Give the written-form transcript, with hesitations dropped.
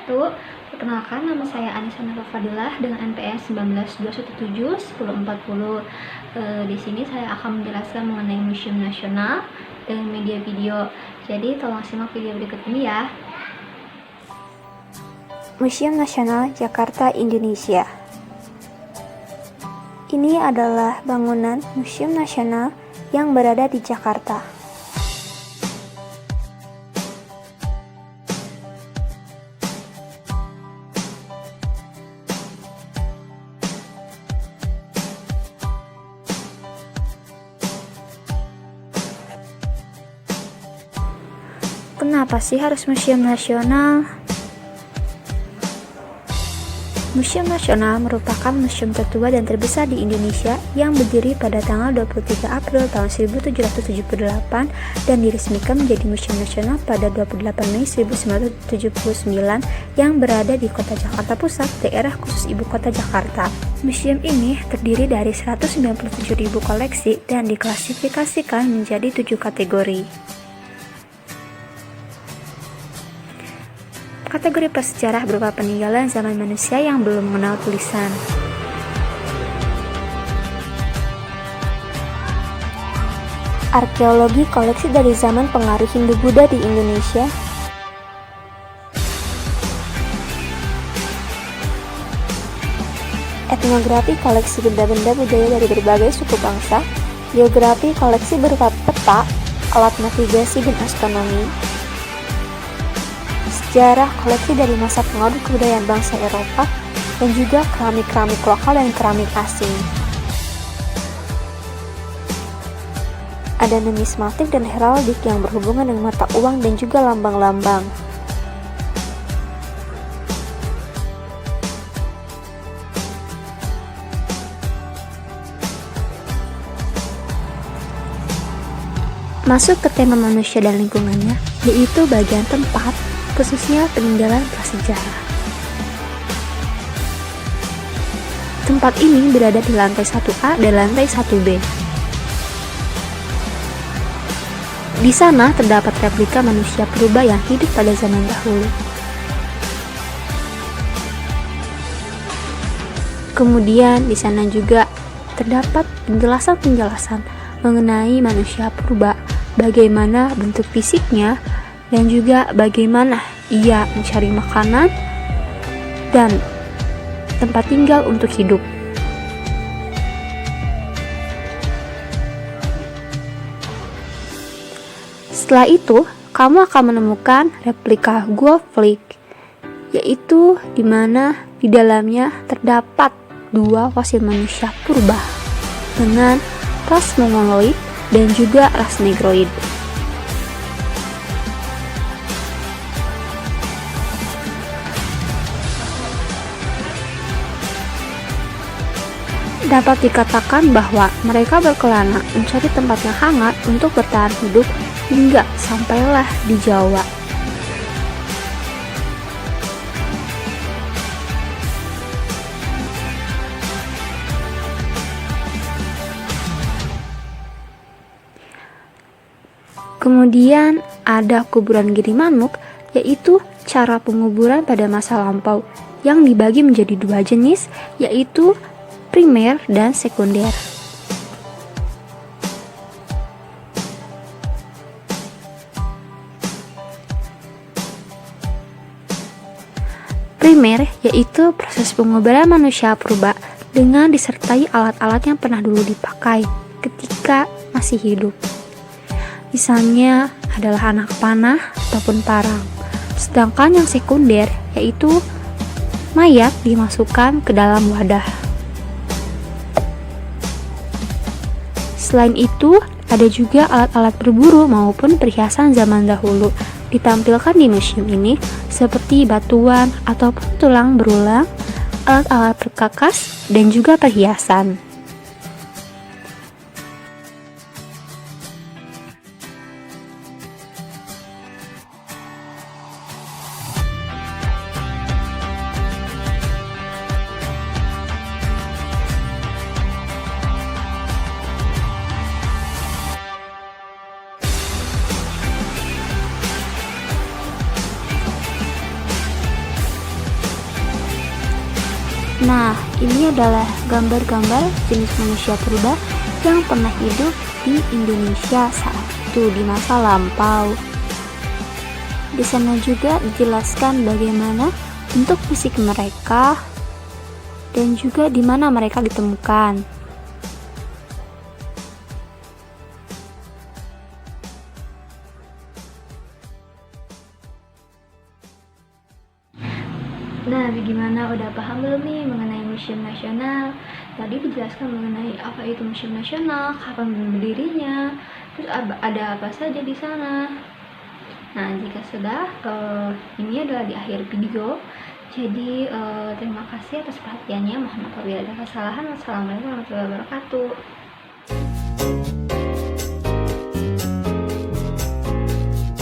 wabarakatuh. Perkenalkan, nama saya Anissa Nova Fadilah dengan NPS 192171040. Di sini saya akan menjelaskan mengenai Museum Nasional dengan media video. Jadi tolong simak video berikut ini ya. Museum Nasional Jakarta, Indonesia. Ini adalah bangunan Museum Nasional yang berada di Jakarta. Kenapa sih harus Museum Nasional? Museum Nasional merupakan museum tertua dan terbesar di Indonesia yang berdiri pada tanggal 23 April tahun 1778 dan diresmikan menjadi Museum Nasional pada 28 Mei 1979 yang berada di Kota Jakarta Pusat, daerah khusus Ibu Kota Jakarta. Museum ini terdiri dari 197.000 koleksi dan diklasifikasikan menjadi 7 kategori. Kategori prasejarah berupa peninggalan zaman manusia yang belum mengenal tulisan. Arkeologi koleksi dari zaman pengaruh Hindu-Buddha di Indonesia. Etnografi koleksi benda-benda budaya dari berbagai suku bangsa. Geografi koleksi berupa peta, alat navigasi dan astronomi. Sejarah koleksi dari masa pengaruh kebudayaan bangsa Eropa dan juga keramik-keramik lokal dan keramik asing. Ada numismatik dan heraldik yang berhubungan dengan mata uang dan juga lambang-lambang. Masuk ke tema manusia dan lingkungannya, yaitu bagian tempat, khususnya peninggalan prasejarah. Tempat ini berada di lantai 1A dan lantai 1B. Di sana terdapat replika manusia purba yang hidup pada zaman dahulu. Kemudian di sana juga terdapat penjelasan-penjelasan mengenai manusia purba, bagaimana bentuk fisiknya, dan juga bagaimana ia mencari makanan dan tempat tinggal untuk hidup. Setelah itu, kamu akan menemukan replika Gua Flik, yaitu di mana di dalamnya terdapat 2 fosil manusia purba dengan ras mongoloid dan juga ras negroid. Dapat dikatakan bahwa mereka berkelana mencari tempat yang hangat untuk bertahan hidup hingga sampailah di Jawa. Kemudian ada kuburan Girimanuk, yaitu cara penguburan pada masa lampau yang dibagi menjadi 2 jenis, yaitu primer dan sekunder. Primer yaitu proses penguburan manusia purba dengan disertai alat-alat yang pernah dulu dipakai ketika masih hidup. Misalnya adalah anak panah ataupun parang. Sedangkan yang sekunder yaitu mayat dimasukkan ke dalam wadah. Selain itu, ada juga alat-alat berburu maupun perhiasan zaman dahulu ditampilkan di museum ini seperti batuan ataupun tulang berulang, alat-alat perkakas, dan juga perhiasan. Nah, ini adalah gambar-gambar jenis manusia purba yang pernah hidup di Indonesia saat itu di masa lampau. Di sana juga dijelaskan bagaimana bentuk fisik mereka dan juga di mana mereka ditemukan. Nah, bagaimana, udah paham belum nih mengenai Museum Nasional? Tadi dijelaskan mengenai apa itu Museum Nasional, kapan berdirinya, terus ada apa saja di sana. Nah, jika sudah, ini adalah di akhir video. Jadi, terima kasih atas perhatiannya. Mohon maaf apabila ada kesalahan. Wassalamualaikum warahmatullahi wabarakatuh.